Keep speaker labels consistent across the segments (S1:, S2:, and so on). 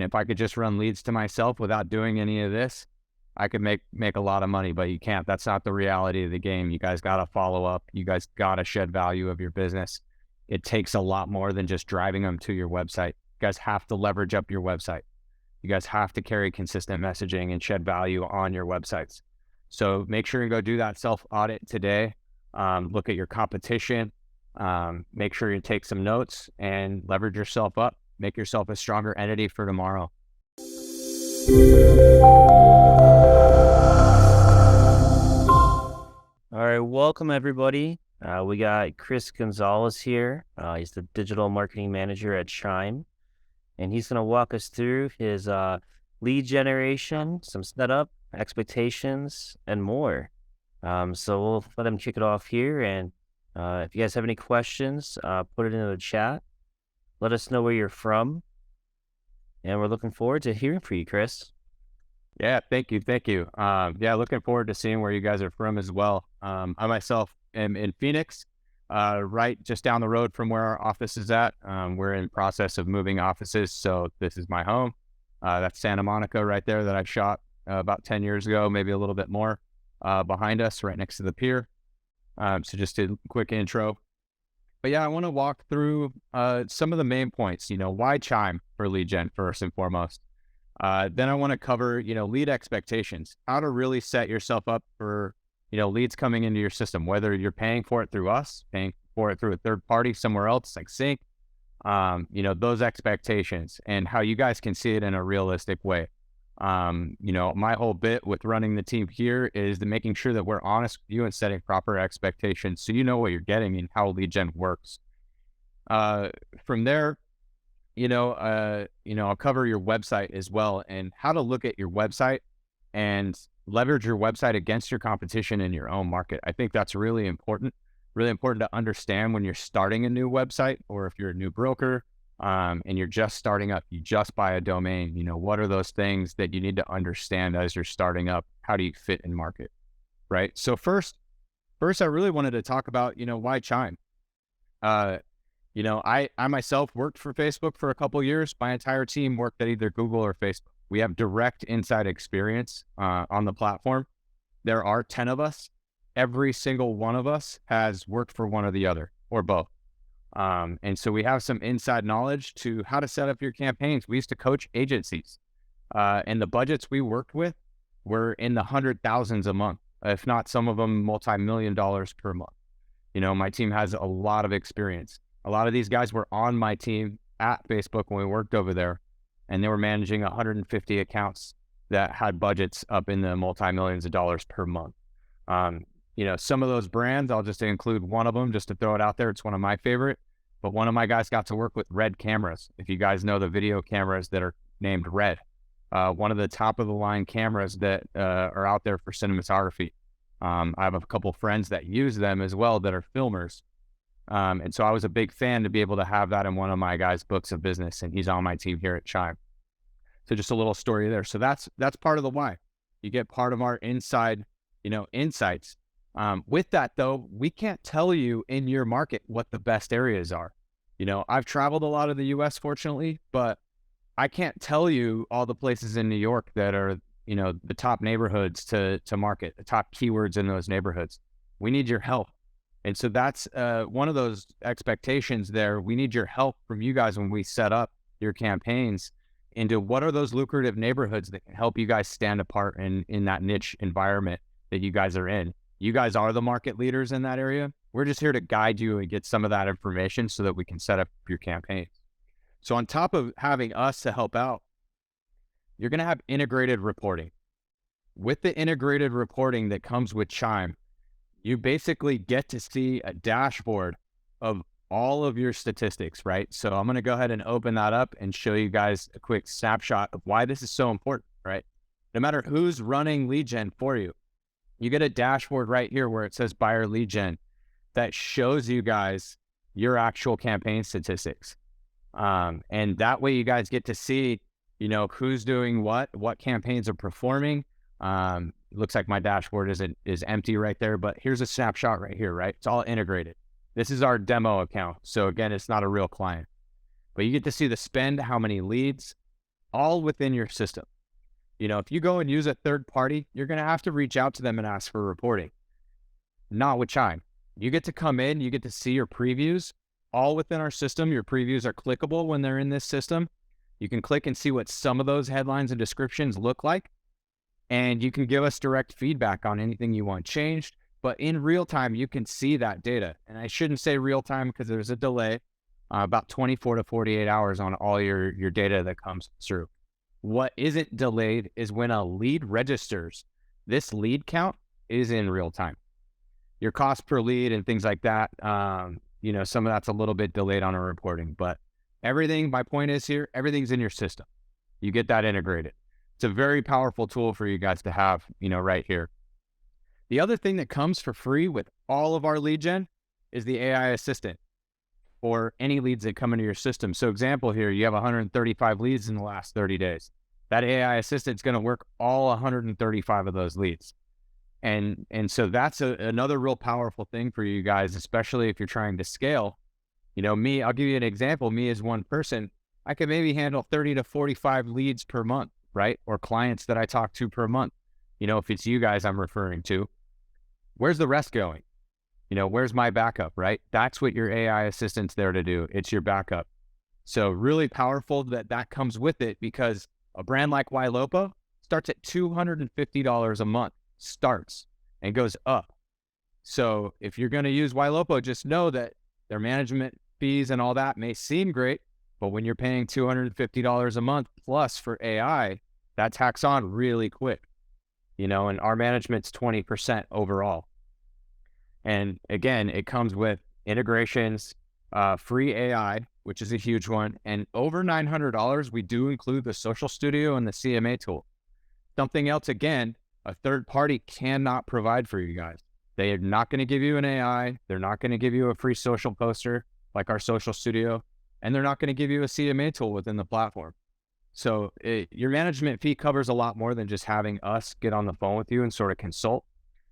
S1: if I could just run leads to myself without doing any of this, I could make a lot of money, but you can't. That's not the reality of the game. You guys got to follow up. You guys got to shed value of your business. It takes a lot more than just driving them to your website. You guys have to leverage up your website. You guys have to carry consistent messaging and shed value on your websites. So make sure you go do that self-audit today. Look at your competition. Make sure you take some notes and leverage yourself up. Make yourself a stronger entity for tomorrow.
S2: All right, welcome everybody. We got Chris Gonzalez here. He's the digital marketing manager at Chime, and he's going to walk us through his lead generation, some setup, expectations, and more. So we'll let him kick it off here, and if you guys have any questions, put it into the chat. Let us know where you're from, and we're looking forward to hearing from you, Chris.
S1: Yeah, thank you. Yeah, looking forward to seeing where you guys are from as well. I myself am in Phoenix, right just down the road from where our office is at. We're in process of moving offices, so this is my home. That's Santa Monica right there that I shot about 10 years ago, maybe a little bit more, behind us, right next to the pier. So just a quick intro. But yeah, I want to walk through some of the main points. Why Chime for lead gen first and foremost. Then I want to cover, lead expectations, how to really set yourself up for, leads coming into your system, whether you're paying for it through us, paying for it through a third party somewhere else like Sync, those expectations and how you guys can see it in a realistic way. My whole bit with running the team here is making sure that we're honest with you and setting proper expectations so you know what you're getting and how lead gen works. From there, I'll cover your website as well and how to look at your website and leverage your website against your competition in your own market. I think that's really important to understand when you're starting a new website, or if you're a new broker and you're just starting up, you just buy a domain, what are those things that you need to understand as you're starting up? How do you fit in market, right? So first, I really wanted to talk about, why Chime? I myself worked for Facebook for a couple of years. My entire team worked at either Google or Facebook. We have direct inside experience on the platform. There are 10 of us. Every single one of us has worked for one or the other, or both. And so we have some inside knowledge to how to set up your campaigns. We used to coach agencies, and the budgets we worked with were in the $100,000s a month, if not some of them multi-million dollars per month. My team has a lot of experience. A lot of these guys were on my team at Facebook when we worked over there, and they were managing 150 accounts that had budgets up in the multi-millions of dollars per month. Some of those brands, I'll just include one of them just to throw it out there. It's one of my favorite, but one of my guys got to work with Red cameras. If you guys know the video cameras that are named Red, one of the top of the line cameras that are out there for cinematography. I have a couple friends that use them as well that are filmers. And so I was a big fan to be able to have that in one of my guys' books of business, and he's on my team here at Chime. So just a little story there. So that's part of the why. You get part of our inside, insights. With that though, we can't tell you in your market what the best areas are. I've traveled a lot of the US fortunately, but I can't tell you all the places in New York that are, the top neighborhoods to market, the top keywords in those neighborhoods. We need your help. And so that's one of those expectations there. We need your help from you guys when we set up your campaigns into what are those lucrative neighborhoods that can help you guys stand apart in that niche environment that you guys are in. You guys are the market leaders in that area. We're just here to guide you and get some of that information so that we can set up your campaigns. So on top of having us to help out, you're going to have integrated reporting. With the integrated reporting that comes with Chime, you basically get to see a dashboard of all of your statistics, right? So I'm going to go ahead and open that up and show you guys a quick snapshot of why this is so important, right? No matter who's running lead gen for you, you get a dashboard right here where it says buyer lead gen that shows you guys your actual campaign statistics. And that way you guys get to see, who's doing what campaigns are performing. Looks like my dashboard is empty right there, but here's a snapshot right here, right? It's all integrated. This is our demo account. So again, it's not a real client, but you get to see the spend, how many leads, all within your system. If you go and use a third party, you're going to have to reach out to them and ask for reporting. Not with Chime. You get to come in, you get to see your previews all within our system. Your previews are clickable when they're in this system. You can click and see what some of those headlines and descriptions look like. And you can give us direct feedback on anything you want changed. But in real time, you can see that data. And I shouldn't say real time because there's a delay, about 24 to 48 hours on all your data that comes through. What isn't delayed is when a lead registers. This lead count is in real time. Your cost per lead and things like that, some of that's a little bit delayed on our reporting. But everything, my point is here, everything's in your system. You get that integrated. It's a very powerful tool for you guys to have, right here. The other thing that comes for free with all of our lead gen is the AI assistant or any leads that come into your system. So example here, you have 135 leads in the last 30 days. That AI assistant is going to work all 135 of those leads. And so that's another real powerful thing for you guys, especially if you're trying to scale. Me, I'll give you an example. Me as one person, I could maybe handle 30 to 45 leads per month, right? Or clients that I talk to per month. If it's you guys I'm referring to, where's the rest going? Where's my backup, right? That's what your AI assistant's there to do. It's your backup. So really powerful that comes with it, because a brand like Ylopo starts at $250 a month, starts and goes up. So if you're going to use Ylopo, just know that their management fees and all that may seem great, but when you're paying $250 a month plus for AI, that tacks on really quick, and our management's 20% overall. And again, it comes with integrations, free AI, which is a huge one. And over $900, we do include the Social Studio and the CMA tool. Something else, again, a third party cannot provide for you guys. They are not going to give you an AI. They're not going to give you a free social poster like our Social Studio. And they're not going to give you a CMA tool within the platform. So your management fee covers a lot more than just having us get on the phone with you and sort of consult.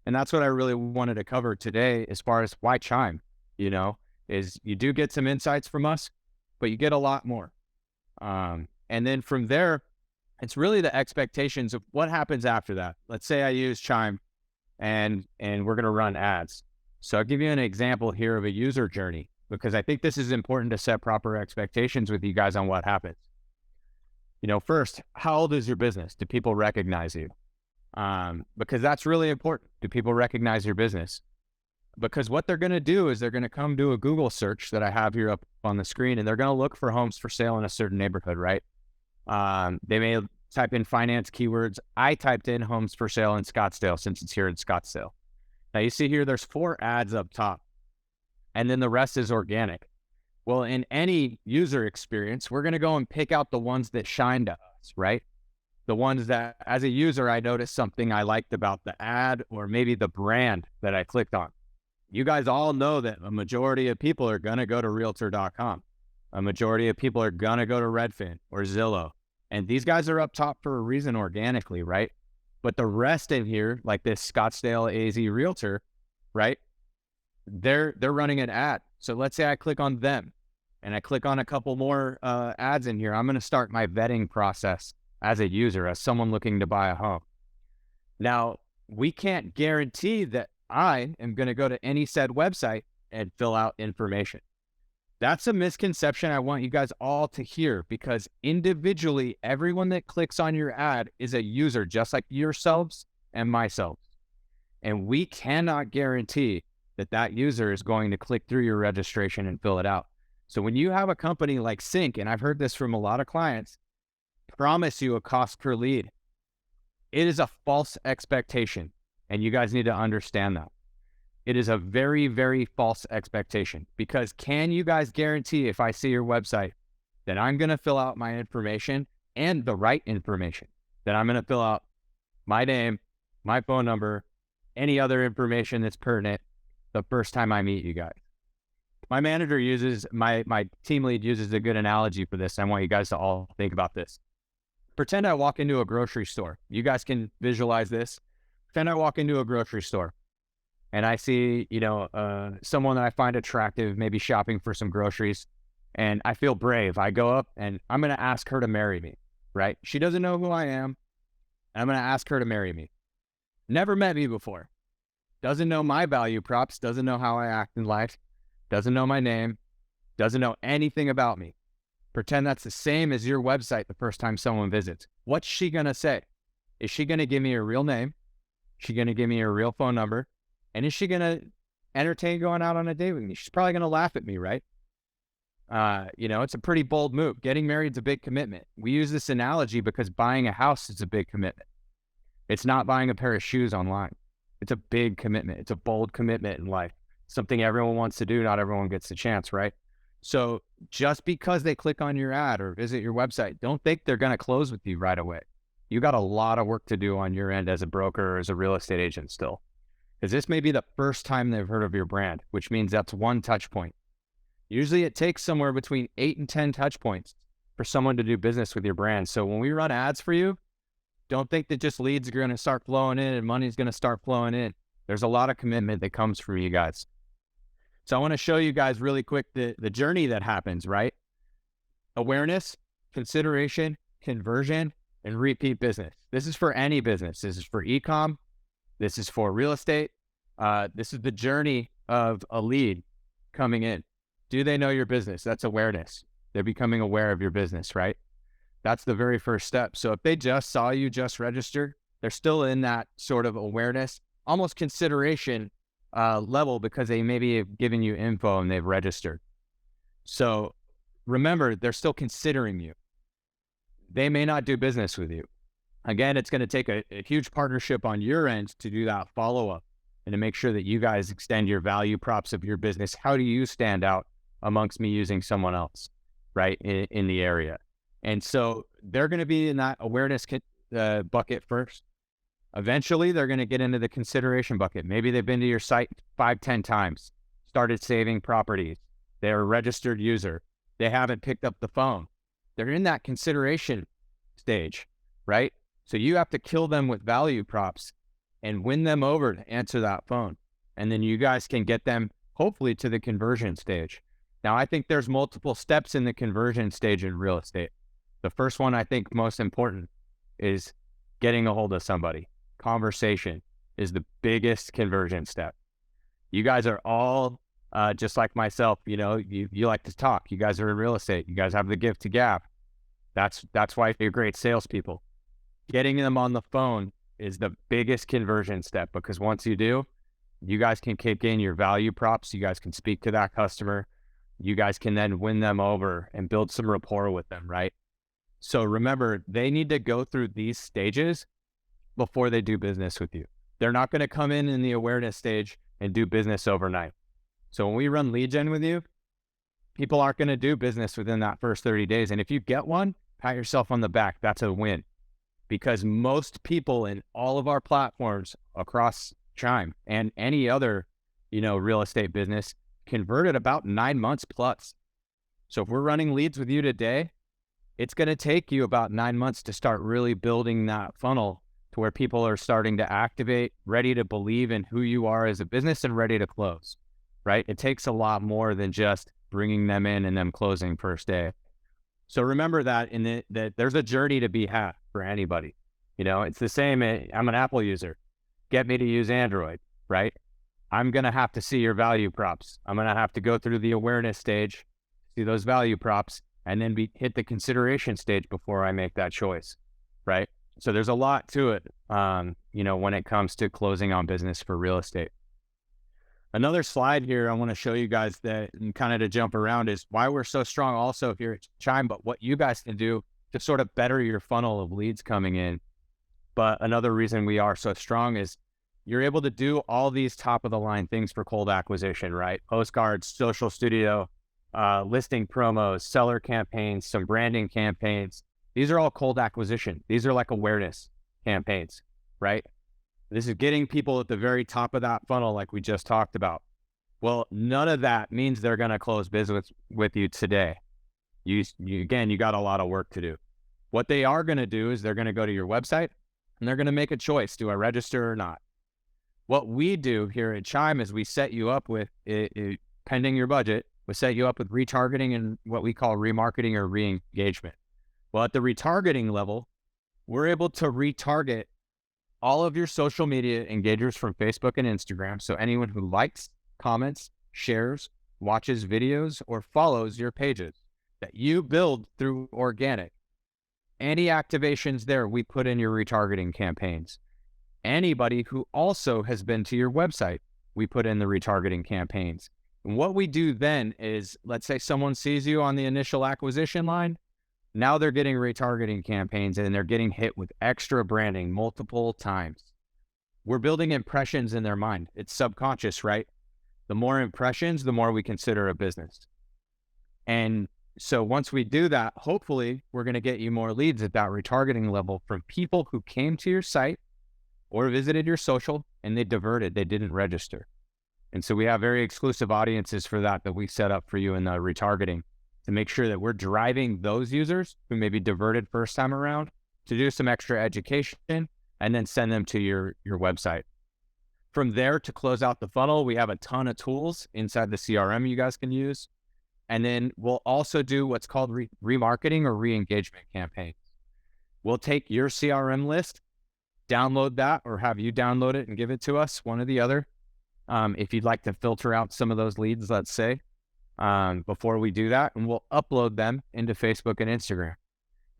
S1: And that's what I really wanted to cover today as far as why Chime, is you do get some insights from us, but you get a lot more. And then from there, it's really the expectations of what happens after that. Let's say I use Chime and we're going to run ads. So I'll give you an example here of a user journey, because I think this is important to set proper expectations with you guys on what happens. First, how old is your business? Do people recognize you? Because that's really important. Do people recognize your business? Because what they're going to do is they're going to come do a Google search that I have here up on the screen, and they're going to look for homes for sale in a certain neighborhood, right? They may type in finance keywords. I typed in homes for sale in Scottsdale since it's here in Scottsdale. Now you see here, there's 4 ads up top, and then the rest is organic. Well, in any user experience, we're going to go and pick out the ones that shine to us, right? The ones that, as a user, I noticed something I liked about the ad or maybe the brand that I clicked on. You guys all know that a majority of people are going to go to Realtor.com. A majority of people are going to go to Redfin or Zillow. And these guys are up top for a reason organically, right? But the rest in here, like this Scottsdale AZ Realtor, right? They're running an ad. So let's say I click on them and I click on a couple more ads in here. I'm going to start my vetting process as a user, as someone looking to buy a home. Now, we can't guarantee that I am going to go to any said website and fill out information. That's a misconception I want you guys all to hear, because individually, everyone that clicks on your ad is a user, just like yourselves and myself. And we cannot guarantee that user is going to click through your registration and fill it out. So when you have a company like Sync, and I've heard this from a lot of clients, promise you a cost per lead, it is a false expectation. And you guys need to understand that. It is a very, very false expectation, because can you guys guarantee if I see your website that I'm going to fill out my information and the right information, that I'm going to fill out my name, my phone number, any other information that's pertinent the first time I meet you guys? My manager uses, my team lead uses a good analogy for this. I want you guys to all think about this. Pretend I walk into a grocery store. You guys can visualize this. Pretend I walk into a grocery store and I see, someone that I find attractive, maybe shopping for some groceries, and I feel brave. I go up and I'm going to ask her to marry me. right? She doesn't know who I am. And I'm going to ask her to marry me. Never met me before. Doesn't know my value props. Doesn't know how I act in life. Doesn't know my name. Doesn't know anything about me. Pretend that's the same as your website the first time someone visits. What's she going to say? Is she going to give me her real name? Is she going to give me her real phone number? And is she going to entertain going out on a date with me? She's probably going to laugh at me, right? It's a pretty bold move. Getting married is a big commitment. We use this analogy because buying a house is a big commitment. It's not buying a pair of shoes online. It's a big commitment. It's a bold commitment in life. Something everyone wants to do. Not everyone gets the chance, right? So just because they click on your ad or visit your website, don't think they're going to close with you right away. You got a lot of work to do on your end as a broker or as a real estate agent still. Because this may be the first time they've heard of your brand, which means that's one touch point. Usually it takes somewhere between 8 and 10 touch points for someone to do business with your brand. So when we run ads for you, don't think that just leads are going to start flowing in and money's going to start flowing in. There's a lot of commitment that comes from you guys. So I want to show you guys really quick the journey that happens, right? Awareness, consideration, conversion, and repeat business. This is for any business. This is for e-com. This is for real estate. This is the journey of a lead coming in. Do they know your business? That's awareness. They're becoming aware of your business, right? That's the very first step. So if they just saw you just register, they're still in that sort of awareness, almost consideration level because they maybe have given you info and they've registered. So remember, they're still considering you. They may not do business with you. Again, it's going to take a huge partnership on your end to do that follow-up and to make sure that you guys extend your value props of your business. How do you stand out amongst me using someone else, right, in the area? And so they're going to be in that awareness bucket first. Eventually, they're going to get into the consideration bucket. Maybe they've been to your site 5, 10 times, started saving properties. They're a registered user. They haven't picked up the phone. They're in that consideration stage, right? So you have to kill them with value props and win them over to answer that phone. And then you guys can get them hopefully to the conversion stage. Now, I think there's multiple steps in the conversion stage in real estate. The first one I think most important is getting a hold of somebody. Conversation is the biggest conversion step. You guys are all just like myself, you like to talk. You guys are in real estate. You guys have the gift to gab. That's why you're great salespeople. Getting them on the phone is the biggest conversion step because once you do, you guys can keep getting your value props. You guys can speak to that customer. You guys can then win them over and build some rapport with them, right? So remember, they need to go through these stages before they do business with you. They're not going to come in the awareness stage and do business overnight. So when we run lead gen with you, people aren't going to do business within that first 30 days. And if you get one, pat yourself on the back. That's a win. Because most people in all of our platforms across Chime and any other, real estate business converted about 9 months plus. So if we're running leads with you today, it's going to take you about 9 months to start really building that funnel to where people are starting to activate, ready to believe in who you are as a business and ready to close, right? It takes a lot more than just bringing them in and them closing first day. So remember that that there's a journey to be had for anybody. It's the same. I'm an Apple user. Get me to use Android, right? I'm going to have to see your value props. I'm going to have to go through the awareness stage, see those value props, and then hit the consideration stage before I make that choice, right? So there's a lot to it, when it comes to closing on business for real estate. Another slide here I want to show you guys that, and kind of to jump around, is why we're so strong also here at Chime, but what you guys can do to sort of better your funnel of leads coming in. But another reason we are so strong is you're able to do all these top of the line things for cold acquisition, right? Postcards, social studio, listing promos, seller campaigns, some branding campaigns. These are all cold acquisition. These are like awareness campaigns, right? This is getting people at the very top of that funnel like we just talked about. Well, none of that means they're going to close business with you today. You got a lot of work to do. What they are going to do is they're going to go to your website and they're going to make a choice. Do I register or not? What we do here at Chime is we set you up with, pending your budget, we set you up with retargeting and what we call remarketing or re-engagement. Well, at the retargeting level, we're able to retarget all of your social media engagers from Facebook and Instagram. So anyone who likes, comments, shares, watches videos, or follows your pages that you build through organic. Any activations there, we put in your retargeting campaigns. Anybody who also has been to your website, we put in the retargeting campaigns. And what we do then is, let's say someone sees you on the initial acquisition line. Now they're getting retargeting campaigns and they're getting hit with extra branding multiple times. We're building impressions in their mind. It's subconscious, right? The more impressions, the more we consider a business. And so once we do that, hopefully we're going to get you more leads at that retargeting level from people who came to your site or visited your social and they diverted, they didn't register. And so we have very exclusive audiences for that we set up for you in the retargeting to make sure that we're driving those users who maybe diverted first time around to do some extra education and then send them to your website. From there, to close out the funnel, we have a ton of tools inside the CRM you guys can use. And then we'll also do what's called remarketing or re-engagement campaigns. We'll take your CRM list, download that, or have you download it and give it to us, one or the other. If you'd like to filter out some of those leads, let's say, before we do that, and we'll upload them into Facebook and Instagram.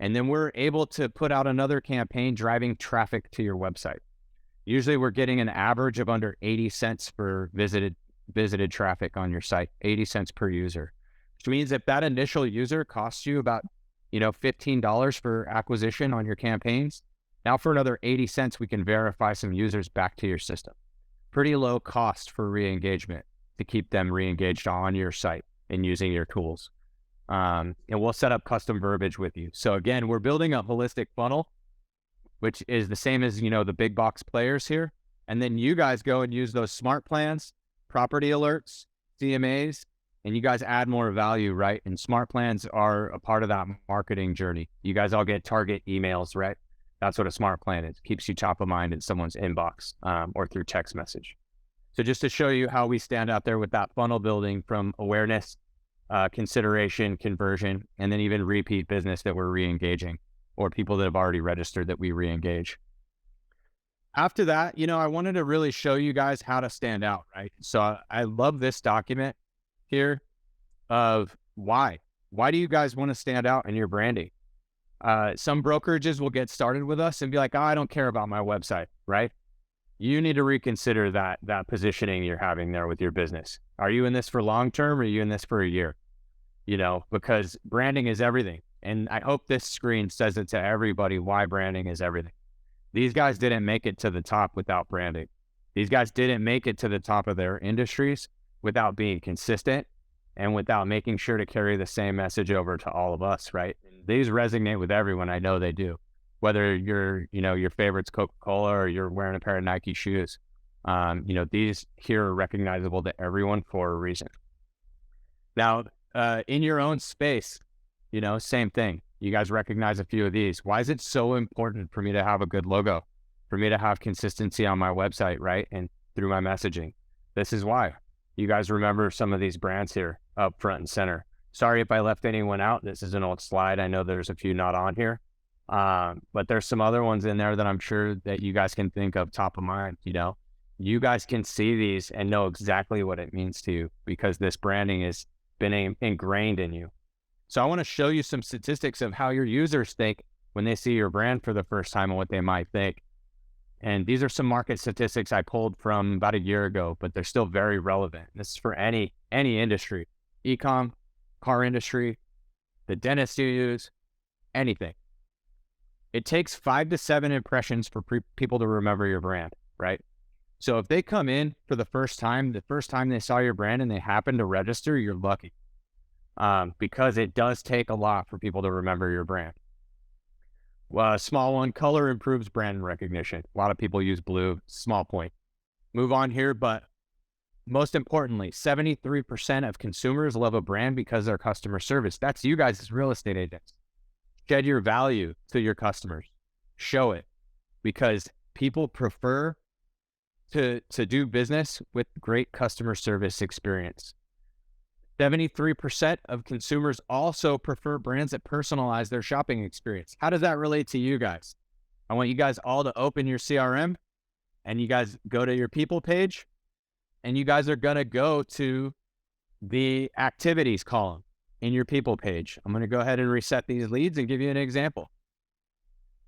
S1: And then we're able to put out another campaign driving traffic to your website. Usually we're getting an average of under 80 cents for visited traffic on your site, 80 cents per user, which means if that initial user costs you about, $15 for acquisition on your campaigns, now for another 80 cents, we can verify some users back to your system. Pretty low cost for re-engagement to keep them re-engaged on your site and using your tools. And we'll set up custom verbiage with you. So again, we're building a holistic funnel, which is the same as, the big box players here. And then you guys go and use those smart plans, property alerts, CMAs, and you guys add more value, right? And smart plans are a part of that marketing journey. You guys all get target emails, right? That's what a smart plan is. Keeps you top of mind in someone's inbox or through text message. So just to show you how we stand out there with that funnel building from awareness, consideration, conversion, and then even repeat business that we're re-engaging or people that have already registered that we re-engage. After that, I wanted to really show you guys how to stand out, right? So I love this document here of why. Why do you guys want to stand out in your branding? Some brokerages will get started with us and be like, I don't care about my website, right? You need to reconsider that positioning you're having there with your business. Are you in this for long term or are you in this for a year? Because branding is everything. And I hope this screen says it to everybody why branding is everything. These guys didn't make it to the top without branding. These guys didn't make it to the top of their industries without being consistent and without making sure to carry the same message over to all of us, right? These resonate with everyone. I know they do. Whether your favorite's Coca-Cola or you're wearing a pair of Nike shoes, these here are recognizable to everyone for a reason. Now, in your own space, same thing. You guys recognize a few of these. Why is it so important for me to have a good logo, for me to have consistency on my website, right? And through my messaging. This is why. You guys remember some of these brands here up front and center. Sorry if I left anyone out. This is an old slide. I know there's a few not on here. But there's some other ones in there that I'm sure that you guys can think of top of mind. You guys can see these and know exactly what it means to you because this branding has been ingrained in you. So I want to show you some statistics of how your users think when they see your brand for the first time and what they might think. And these are some market statistics I pulled from about a year ago, but they're still very relevant. This is for any industry, e-com, car industry, the dentist you use, anything. It takes 5 to 7 impressions for people to remember your brand, right? So if they come in for the first time they saw your brand and they happen to register, you're lucky. Because it does take a lot for people to remember your brand. Well, a small one, color improves brand recognition. A lot of people use blue, small point. Move on here, but most importantly, 73% of consumers love a brand because of their customer service. That's you guys as real estate agents. Shed your value to your customers. Show it because people prefer to do business with great customer service experience. 73% of consumers also prefer brands that personalize their shopping experience. How does that relate to you guys? I want you guys all to open your CRM and you guys go to your people page and you guys are going to go to the activities column in your people page. I'm going to go ahead and reset these leads and give you an example.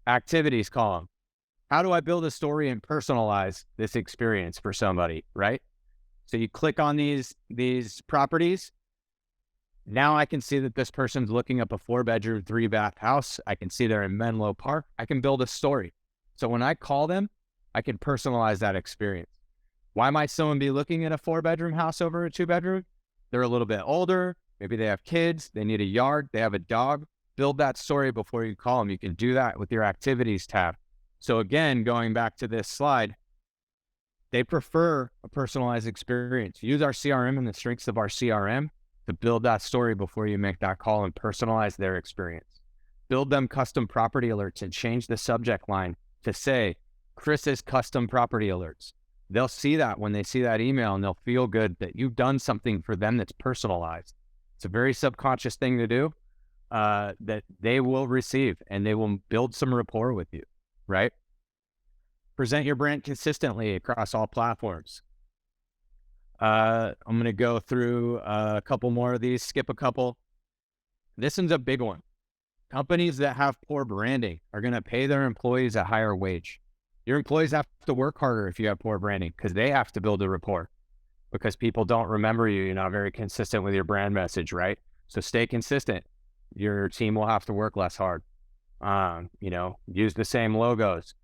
S1: Activities column. How do I build a story and personalize this experience for somebody, right? So you click on these properties. Now I can see that this person's looking up a 4-bedroom, 3-bath house. I can see they're in Menlo Park. I can build a story. So when I call them, I can personalize that experience. Why might someone be looking at a 4-bedroom house over a 2-bedroom? They're a little bit older. Maybe they have kids. They need a yard. They have a dog. Build that story before you call them. You can do that with your activities tab. So again, going back to this slide, they prefer a personalized experience. Use our CRM and the strengths of our CRM to build that story before you make that call and personalize their experience. Build them custom property alerts and change the subject line to say, Chris's custom property alerts. They'll see that when they see that email and they'll feel good that you've done something for them that's personalized. It's a very subconscious thing to do that they will receive and they will build some rapport with you, right? Present your brand consistently across all platforms. I'm going to go through a couple more of these, skip a couple. This one's a big one. Companies that have poor branding are going to pay their employees a higher wage. Your employees have to work harder if you have poor branding because they have to build a rapport because people don't remember you. You're not very consistent with your brand message, right? So stay consistent. Your team will have to work less hard. Use the same logos,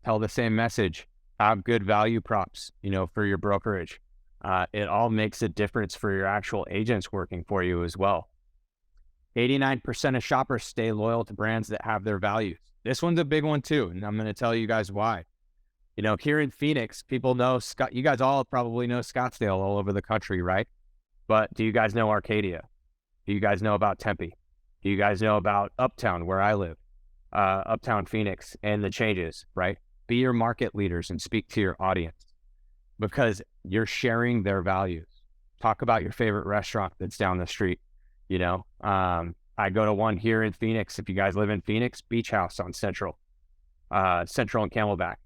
S1: tell the same message, have good value props, for your brokerage. It all makes a difference for your actual agents working for you as well. 89% of shoppers stay loyal to brands that have their values. This one's a big one too, and I'm going to tell you guys why. Here in Phoenix, people know you guys all probably know Scottsdale all over the country, right? But do you guys know Arcadia? Do you guys know about Tempe? Do you guys know about Uptown, where I live? Uptown Phoenix and the changes, right? Be your market leaders and speak to your audience because you're sharing their values. Talk about your favorite restaurant that's down the street. I go to one here in Phoenix. If you guys live in Phoenix, Beach House on Central and Camelback,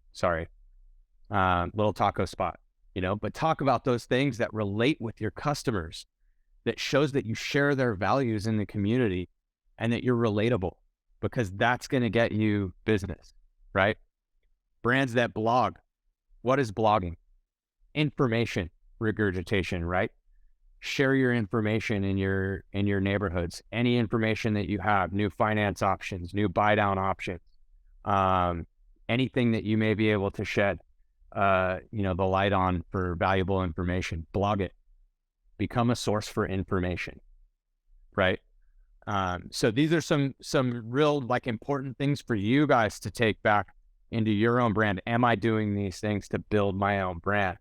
S1: little taco spot, but talk about those things that relate with your customers, that shows that you share their values in the community and that you're relatable because that's going to get you business, right? Brands that blog. What is blogging? Information regurgitation, right? Share your information in your neighborhoods. Any information that you have, new finance options, new buy down options, anything that you may be able to shed, the light on for valuable information. Blog it. Become a source for information, right? So these are some real important things for you guys to take back into your own brand. Am I doing these things to build my own brand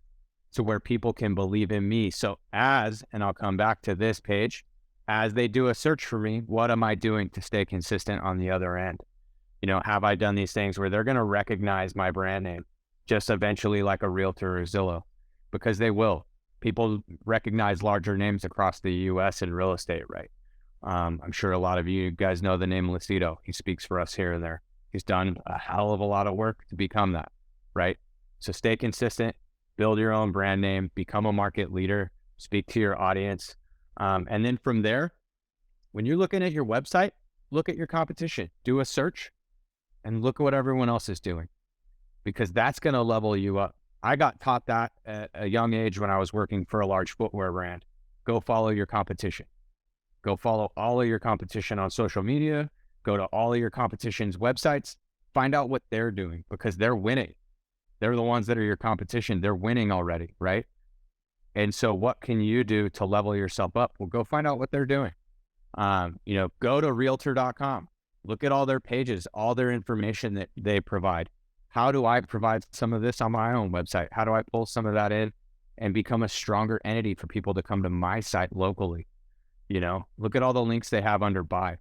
S1: to where people can believe in me? So and I'll come back to this page, as they do a search for me, what am I doing to stay consistent on the other end? Have I done these things where they're going to recognize my brand name just eventually like a Realtor or Zillow? Because they will. People recognize larger names across the U.S. in real estate, right? I'm sure a lot of you guys know the name Lucido. He speaks for us here and there. He's done a hell of a lot of work to become that, right? So stay consistent, build your own brand name, become a market leader, speak to your audience. And then from there, when you're looking at your website, look at your competition, do a search and look at what everyone else is doing because that's going to level you up. I got taught that at a young age when I was working for a large footwear brand. Go follow your competition. Go follow all of your competition on social media. Go to all of your competition's websites. Find out what they're doing because they're winning. They're the ones that are your competition. They're winning already, right? And so what can you do to level yourself up? Well, go find out what they're doing. Go to realtor.com. Look at all their pages, all their information that they provide. How do I provide some of this on my own website? How do I pull some of that in and become a stronger entity for people to come to my site locally? Look at all the links they have under buy.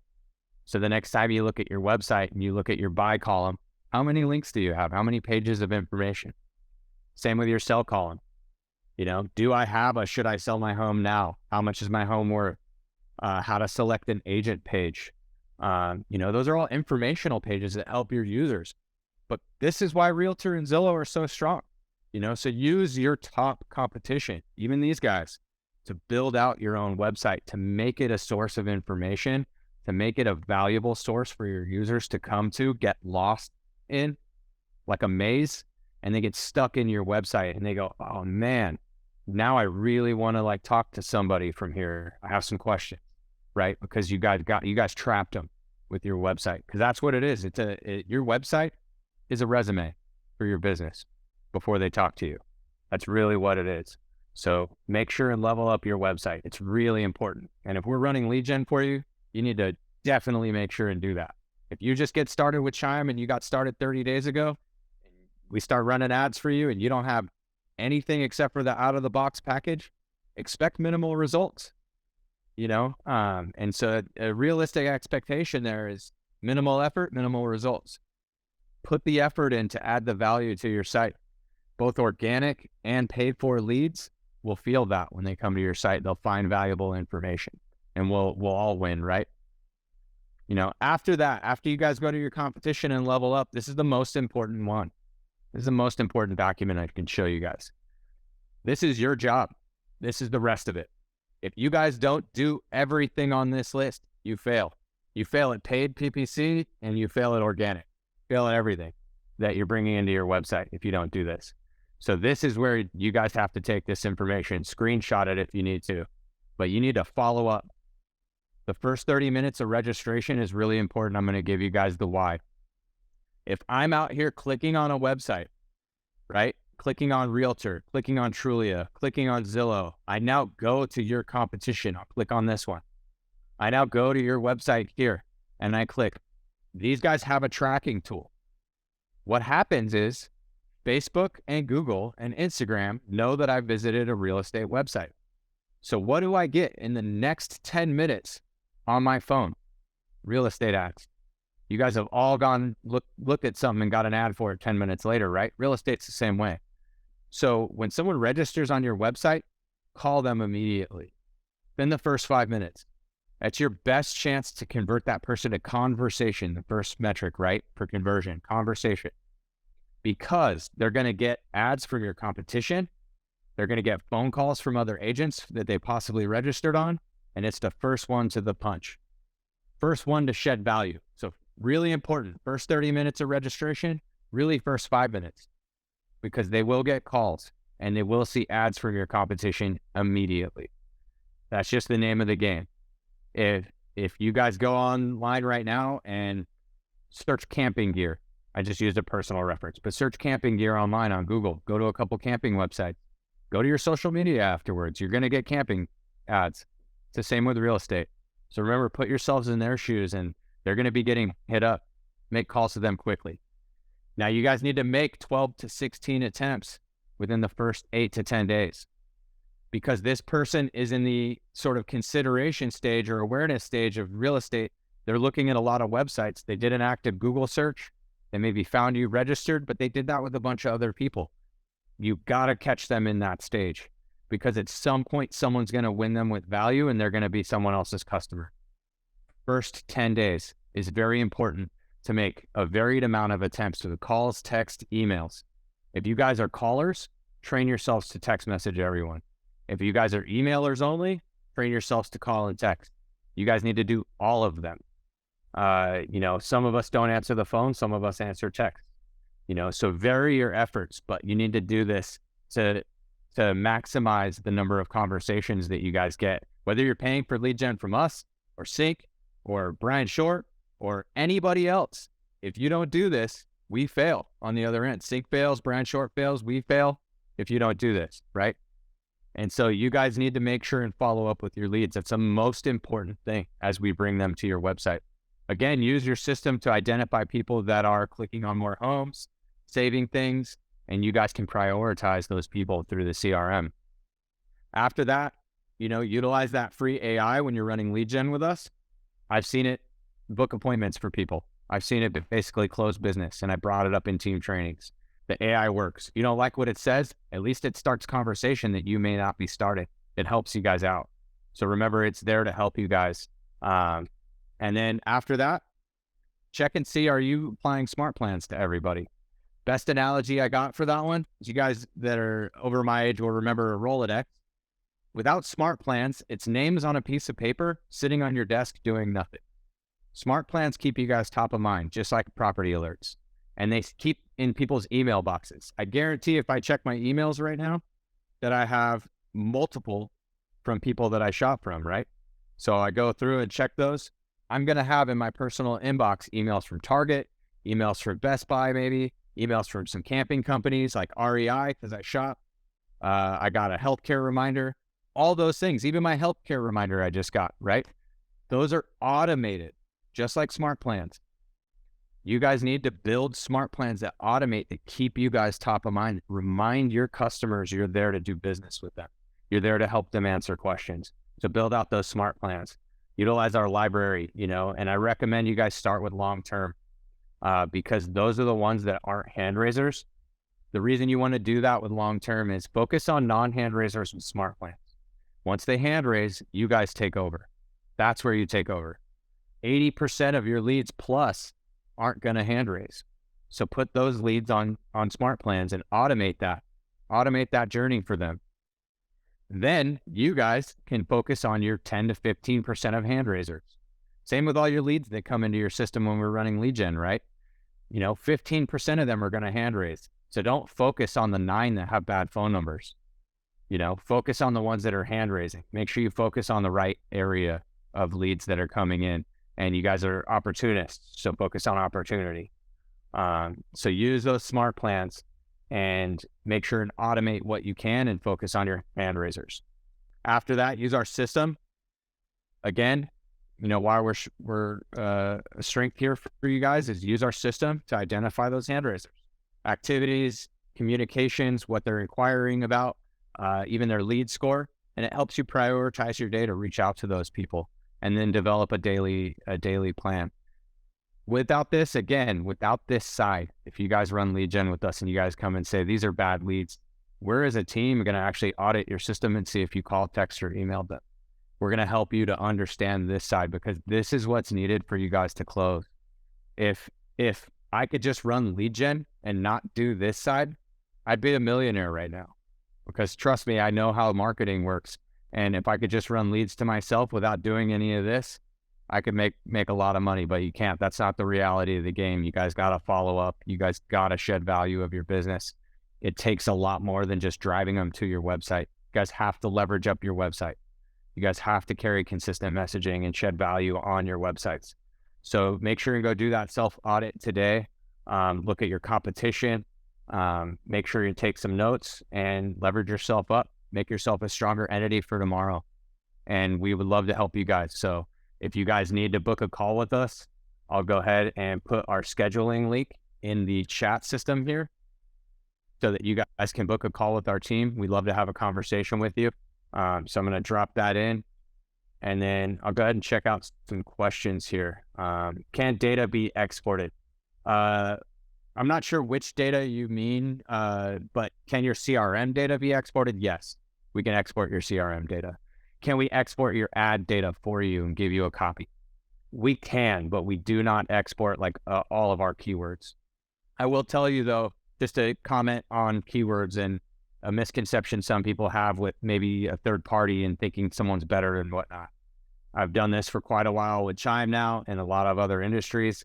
S1: So the next time you look at your website and you look at your buy column, how many links do you have? How many pages of information? Same with your sell column. Do I have a should I sell my home now? How much is my home worth? How to select an agent page. Those are all informational pages that help your users. But this is why Realtor and Zillow are so strong. So use your top competition, even these guys, to build out your own website, to make it a source of information, to make it a valuable source for your users to come to, get lost in like a maze, and they get stuck in your website and they go, oh man, now I really want to talk to somebody from here. I have some questions, right? Because you guys trapped them with your website, because that's what it is. Your website is a resume for your business before they talk to you. That's really what it is. So make sure and level up your website. It's really important. And if we're running lead gen for you, you need to definitely make sure and do that. If you just get started with Chime and you got started 30 days ago, we start running ads for you and you don't have anything except for the out of the box package, expect minimal results, and so a realistic expectation there is minimal effort, minimal results. Put the effort in to add the value to your site. Both organic and paid for leads will feel that when they come to your site. They'll find valuable information and we'll all win, right? After that, after you guys go to your competition and level up, this is the most important one. This is the most important document I can show you guys. This is your job. This is the rest of it. If you guys don't do everything on this list, you fail. You fail at paid PPC and you fail at organic. Fail at everything that you're bringing into your website if you don't do this. So this is where you guys have to take this information, screenshot it if you need to, but you need to follow up. The first 30 minutes of registration is really important. I'm going to give you guys the why. If I'm out here clicking on a website, right? Clicking on Realtor, clicking on Trulia, clicking on Zillow, I now go to your competition. I'll click on this one. I now go to your website here and I click. These guys have a tracking tool. What happens is Facebook and Google and Instagram know that I visited a real estate website. So what do I get in the next 10 minutes on my phone? Real estate ads. You guys have all looked at something and got an ad for it 10 minutes later, right? Real estate's the same way. So when someone registers on your website, call them immediately. In the first 5 minutes. That's your best chance to convert that person to conversation, the first metric, right? For conversion, conversation. Because they're going to get ads from your competition. They're going to get phone calls from other agents that they possibly registered on. And it's the first one to the punch. First one to shed value. So really important. First 30 minutes of registration, really first 5 minutes. Because they will get calls and they will see ads from your competition immediately. That's just the name of the game. If you guys go online right now and search camping gear, I just used a personal reference, but search camping gear online on Google, go to a couple camping websites, go to your social media afterwards. You're going to get camping ads. It's the same with real estate. So remember, put yourselves in their shoes and they're going to be getting hit up. Make calls to them quickly. Now you guys need to make 12 to 16 attempts within the first 8 to 10 days. Because this person is in the sort of consideration stage or awareness stage of real estate. They're looking at a lot of websites. They did an active Google search. They maybe found you registered, but they did that with a bunch of other people. You got to catch them in that stage because at some point, someone's going to win them with value and they're going to be someone else's customer. First 10 days is very important to make a varied amount of attempts to the calls, text, emails. If you guys are callers, train yourselves to text message everyone. If you guys are emailers only, train yourselves to call and text. You guys need to do all of them. Some of us don't answer the phone. Some of us answer text, so vary your efforts, but you need to do this to maximize the number of conversations that you guys get, whether you're paying for lead gen from us or Sync or Brian Short or anybody else. If you don't do this, we fail on the other end. Sync fails, Brian Short fails, we fail if you don't do this, right? And so you guys need to make sure and follow up with your leads. That's the most important thing as we bring them to your website. Again, use your system to identify people that are clicking on more homes, saving things, and you guys can prioritize those people through the CRM. After that, utilize that free AI when you're running lead gen with us. I've seen it book appointments for people. I've seen it basically close business, and I brought it up in team trainings. The AI works. You don't like what it says, at least it starts conversation that you may not be starting. It helps you guys out. So remember, it's there to help you guys. And then after that, check and see, are you applying smart plans to everybody? Best analogy I got for that one is, you guys that are over my age will remember a Rolodex. Without smart plans, it's names on a piece of paper sitting on your desk doing nothing. Smart plans keep you guys top of mind, just like property alerts. And they keep in people's email boxes. I guarantee if I check my emails right now, that I have multiple from people that I shop from, right? So I go through and check those. I'm going to have in my personal inbox emails from Target, emails from Best Buy, maybe emails from some camping companies like REI, because I shop. I got a healthcare reminder, all those things, even my healthcare reminder I just got, right? Those are automated, just like smart plans. You guys need to build smart plans that automate, that keep you guys top of mind. Remind your customers you're there to do business with them. You're there to help them answer questions. So build out those smart plans. Utilize our library, and I recommend you guys start with long-term because those are the ones that aren't hand raisers. The reason you want to do that with long-term is focus on non-hand raisers with smart plans. Once they hand raise, you guys take over. That's where you take over. 80% of your leads plus aren't going to hand raise. So put those leads on smart plans and automate that journey for them. Then you guys can focus on your 10 to 15% of hand raisers. Same with all your leads that come into your system when we're running lead gen, right? 15% of them are going to hand raise. So don't focus on the 9 that have bad phone numbers. Focus on the ones that are hand raising. Make sure you focus on the right area of leads that are coming in. And you guys are opportunists, so focus on opportunity. So use those smart plans and make sure and automate what you can and focus on your hand raisers. After that, use our system. Again, why we're a strength here for you guys is use our system to identify those hand raisers. Activities, communications, what they're inquiring about, even their lead score, and it helps you prioritize your day to reach out to those people and then develop a daily plan. Without this side, if you guys run lead gen with us and you guys come and say, these are bad leads, we're as a team going to actually audit your system and see if you called, text, or emailed them. We're going to help you to understand this side because this is what's needed for you guys to close. If I could just run lead gen and not do this side, I'd be a millionaire right now. Because trust me, I know how marketing works. And if I could just run leads to myself without doing any of this, I could make a lot of money, but you can't. That's not the reality of the game. You guys got to follow up. You guys got to shed value of your business. It takes a lot more than just driving them to your website. You guys have to leverage up your website. You guys have to carry consistent messaging and shed value on your websites. So make sure and go do that self-audit today. Look at your competition. Make sure you take some notes and leverage yourself up. Make yourself a stronger entity for tomorrow. And we would love to help you guys. So if you guys need to book a call with us, I'll go ahead and put our scheduling link in the chat system here so that you guys can book a call with our team. We'd love to have a conversation with you. So I'm going to drop that in and then I'll go ahead and check out some questions here. Can data be exported? I'm not sure which data you mean, but can your CRM data be exported? Yes, we can export your CRM data. Can we export your ad data for you and give you a copy? We can, but we do not export like all of our keywords. I will tell you though, just to comment on keywords and a misconception some people have with maybe a third party and thinking someone's better and whatnot. I've done this for quite a while with Chime now and a lot of other industries.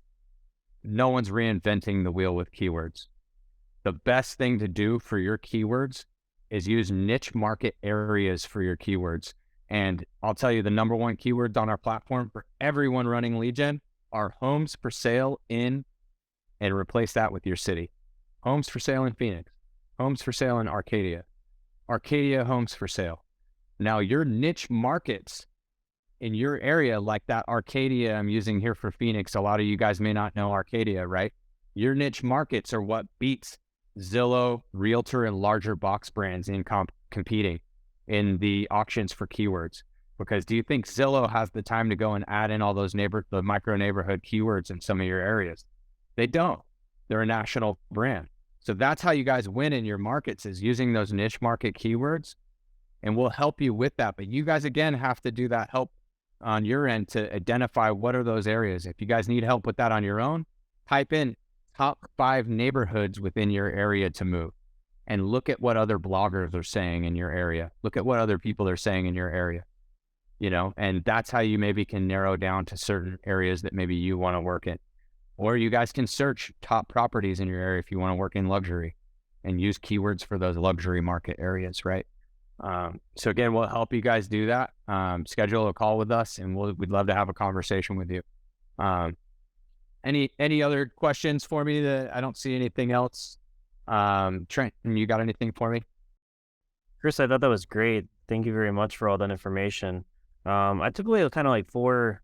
S1: No one's reinventing the wheel with keywords. The best thing to do for your keywords is use niche market areas for your keywords. And I'll tell you the number one keywords on our platform for everyone running lead gen are homes for sale in, and replace that with your city. Homes for sale in Phoenix, homes for sale in Arcadia, Arcadia homes for sale. Now your niche markets in your area, like that Arcadia I'm using here for Phoenix, a lot of you guys may not know Arcadia, right? Your niche markets are what beats Zillow, Realtor, and larger box brands in competing in the auctions for keywords. Because do you think Zillow has the time to go and add in all those the micro neighborhood keywords in some of your areas? They don't. They're a national brand. So that's how you guys win in your markets, is using those niche market keywords, and we'll help you with that. But you guys, again, have to do that help on your end to identify what are those areas. If you guys need help with that on your own, type in top 5 neighborhoods within your area to move, and look at what other bloggers are saying in your area. Look at what other people are saying in your area, and that's how you maybe can narrow down to certain areas that maybe you want to work in. Or you guys can search top properties in your area if you want to work in luxury, and use keywords for those luxury market areas, right? So again, we'll help you guys do that. Schedule a call with us, and we'd love to have a conversation with you. Any other questions for me? That I don't see anything else. Trent, you got anything for me?
S2: Chris, I thought that was great. Thank you very much for all that information. I took away kind of like four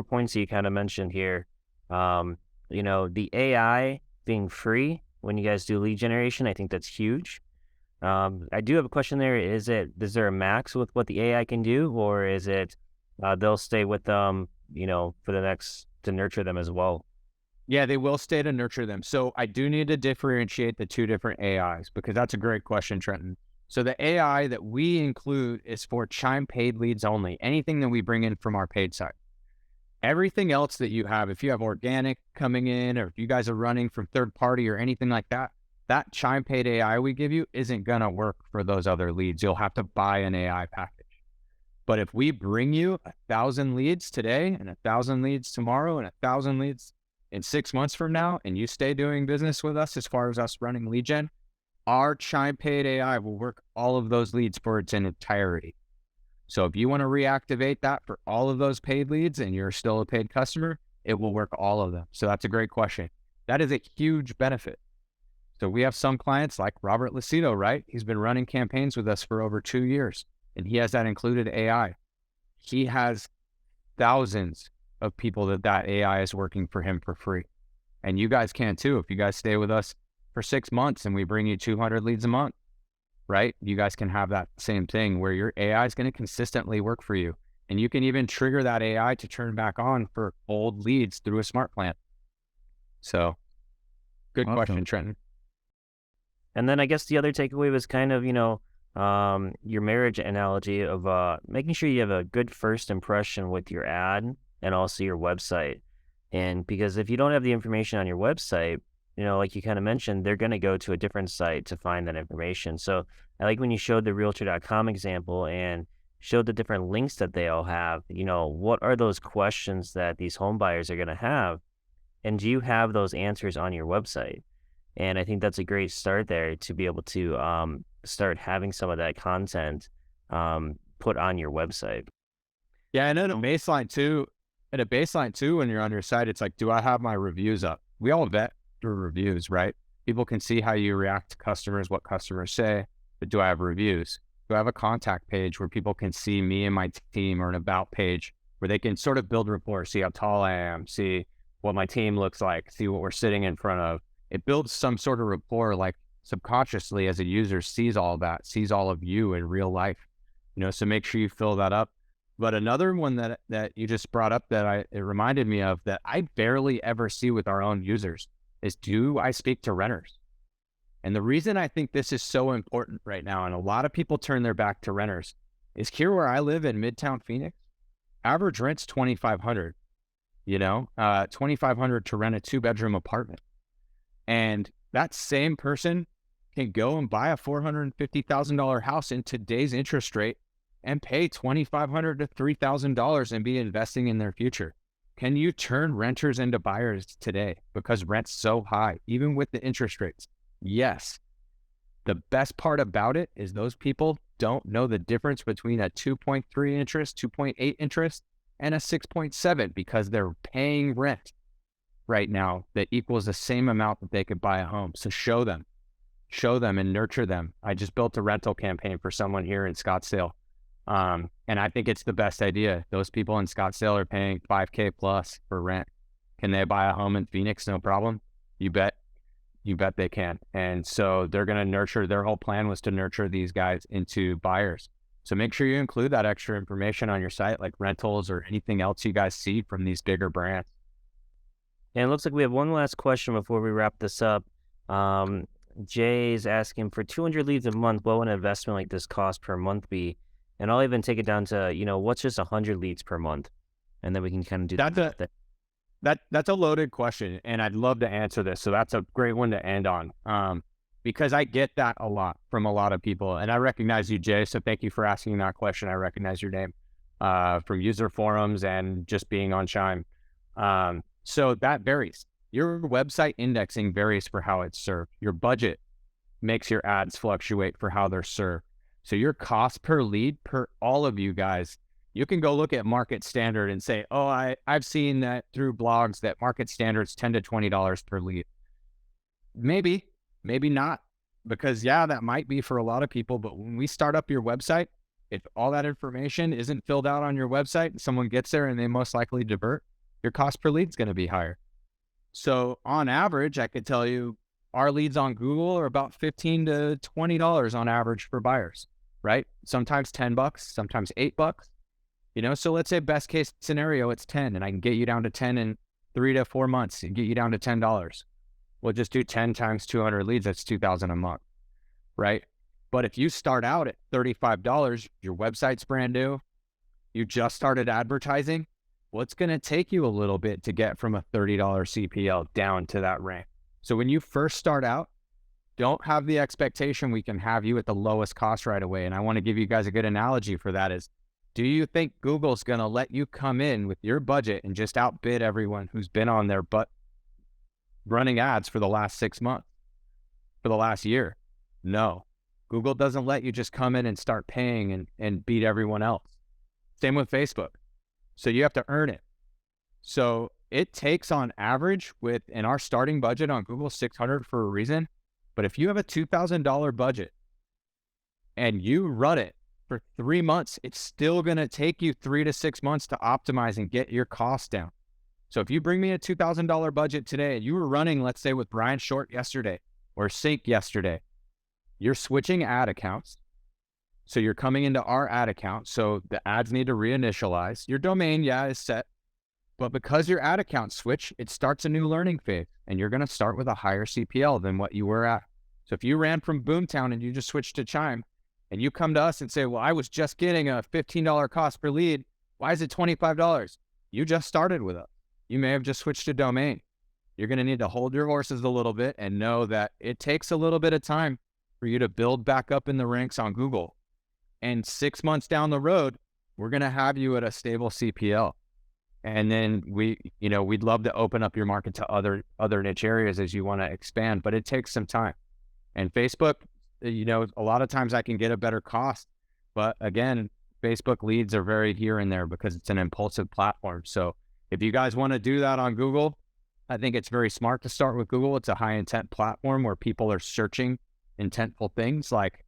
S2: points that you kind of mentioned here. The AI being free when you guys do lead generation, I think that's huge. I do have a question there. Is there a max with what the AI can do, or is it they'll stay with them, for the next to nurture them as well?
S1: Yeah, they will stay to nurture them. So I do need to differentiate the two different AIs, because that's a great question, Trenton. So the AI that we include is for Chime paid leads only, anything that we bring in from our paid side. Everything else that you have, if you have organic coming in, or if you guys are running from third party or anything like that, that Chime paid AI we give you isn't going to work for those other leads. You'll have to buy an AI package. But if we bring you 1,000 leads today, and 1,000 leads tomorrow, and 1,000 leads in 6 months from now, and you stay doing business with us as far as us running lead gen, our Chime paid AI will work all of those leads for its entirety. So if you want to reactivate that for all of those paid leads and you're still a paid customer, it will work all of them. So that's a great question. That is a huge benefit. So we have some clients like Robert Lucido, right? He's been running campaigns with us for over 2 years, and he has that included AI. He has thousands of people that AI is working for him for free. And you guys can too. If you guys stay with us for 6 months and we bring you 200 leads a month, right? You guys can have that same thing where your AI is going to consistently work for you. And you can even trigger that AI to turn back on for old leads through a smart plan. So good question, Trenton.
S2: And then I guess the other takeaway was kind of, your marriage analogy of making sure you have a good first impression with your ad and also your website. And because if you don't have the information on your website, like you kind of mentioned, they're going to go to a different site to find that information. So I like when you showed the realtor.com example and showed the different links that they all have, what are those questions that these home buyers are going to have? And do you have those answers on your website? And I think that's a great start there to be able to start having some of that content put on your website.
S1: Yeah, and at a baseline too, when you're on your site, it's like, do I have my reviews up? We all vet through reviews, right? People can see how you react to customers, what customers say, but do I have reviews? Do I have a contact page where people can see me and my team, or an about page where they can sort of build rapport, see how tall I am, see what my team looks like, see what we're sitting in front of? It builds some sort of rapport, like subconsciously as a user sees all that, sees all of you in real life, so make sure you fill that up. But another one that you just brought up that it reminded me of that I barely ever see with our own users is, do I speak to renters? And the reason I think this is so important right now, and a lot of people turn their back to renters, is here where I live in Midtown Phoenix, average rent's $2,500, $2,500 to rent a 2-bedroom apartment. And that same person can go and buy a $450,000 house in today's interest rate and pay $2,500 to $3,000 and be investing in their future. Can you turn renters into buyers today because rent's so high, even with the interest rates? Yes. The best part about it is those people don't know the difference between a 2.3 interest, 2.8 interest, and a 6.7 because they're paying rent right now that equals the same amount that they could buy a home. So show them and nurture them. I just built a rental campaign for someone here in Scottsdale. And I think it's the best idea. Those people in Scottsdale are paying $5,000 plus for rent. Can they buy a home in Phoenix? No problem. You bet they can. And so they're going to nurture, their whole plan was to nurture these guys into buyers. So make sure you include that extra information on your site, like rentals or anything else you guys see from these bigger brands.
S2: And it looks like we have one last question before we wrap this up. Jay is asking for 200 leads a month. What would an investment like this cost per month be? And I'll even take it down to, what's just 100 leads per month, and then we can kind of do
S1: That's a
S2: that.
S1: that's a loaded question, and I'd love to answer this. So that's a great one to end on, because I get that a lot from a lot of people, and I recognize you, Jay. So thank you for asking that question. I recognize your name from user forums and just being on Chime. So that varies. Your website indexing varies for how it's served. Your budget makes your ads fluctuate for how they're served. So your cost per lead, per all of you guys, you can go look at market standard and say, oh, I've seen that through blogs that market standard's $10 to $20 per lead. Maybe not, because yeah, that might be for a lot of people. But when we start up your website, if all that information isn't filled out on your website and someone gets there and they most likely divert, your cost per lead is going to be higher. So on average, I could tell you our leads on Google are about $15 to $20 on average for buyers, right? Sometimes $10, sometimes $8. So let's say best case scenario, it's 10, and I can get you down to 10 in 3 to 4 months and get you down to $10. We'll just do 10 times 200 leads. That's $2,000 a month, right? But if you start out at $35, your website's brand new, you just started advertising, well, it's going to take you a little bit to get from a $30 CPL down to that rank. So when you first start out, don't have the expectation we can have you at the lowest cost right away. And I want to give you guys a good analogy for that is, do you think Google's going to let you come in with your budget and just outbid everyone who's been on their butt running ads for the last 6 months, for the last year? No. Google doesn't let you just come in and start paying and beat everyone else. Same with Facebook. So you have to earn it. So it takes on average in our starting budget on Google, $600 for a reason. But if you have a $2,000 budget and you run it for 3 months, it's still going to take you 3 to 6 months to optimize and get your costs down. So if you bring me a $2,000 budget today and you were running, let's say with Brian Short yesterday or Sync yesterday, you're switching ad accounts. So you're coming into our ad account. So the ads need to reinitialize. Your domain, is set. But because your ad account switch, it starts a new learning phase. And you're going to start with a higher CPL than what you were at. So if you ran from Boomtown and you just switched to Chime, and you come to us and say, well, I was just getting a $15 cost per lead. Why is it $25? You just started with us. You may have just switched to domain. You're going to need to hold your horses a little bit and know that it takes a little bit of time for you to build back up in the ranks on Google. And 6 months down the road, we're going to have you at a stable CPL. And then we'd love to open up your market to other niche areas as you want to expand, but it takes some time. And Facebook, a lot of times I can get a better cost, but again, Facebook leads are very here and there because it's an impulsive platform. So if you guys want to do that on Google, I think it's very smart to start with Google. It's a high intent platform where people are searching intentful things like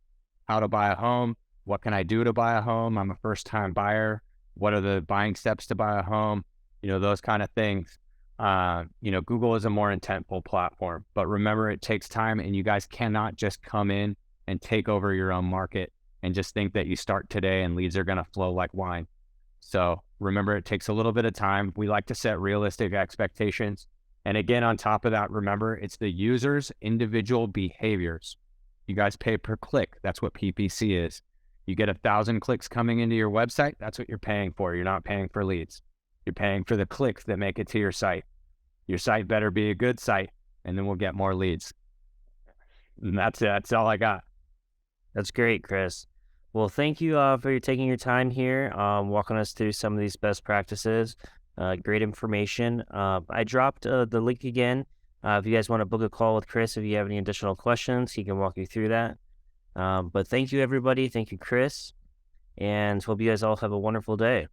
S1: how to buy a home. What can I do to buy a home? I'm a first time buyer. What are the buying steps to buy a home? Those kind of things. Google is a more intentful platform, but remember it takes time and you guys cannot just come in and take over your own market and just think that you start today and leads are going to flow like wine. So remember, it takes a little bit of time. We like to set realistic expectations. And again, on top of that, remember, it's the user's individual behaviors. You guys pay per click. That's what PPC is. You get 1,000 clicks coming into your website. That's what you're paying for. You're not paying for leads. You're paying for the clicks that make it to your site. Your site better be a good site, and then we'll get more leads. And that's it. That's all I got.
S2: That's great, Chris. Well, thank you for taking your time here, walking us through some of these best practices. Great information. I dropped the link again. If you guys want to book a call with Chris, if you have any additional questions, he can walk you through that. But thank you, everybody. Thank you, Chris. And hope you guys all have a wonderful day.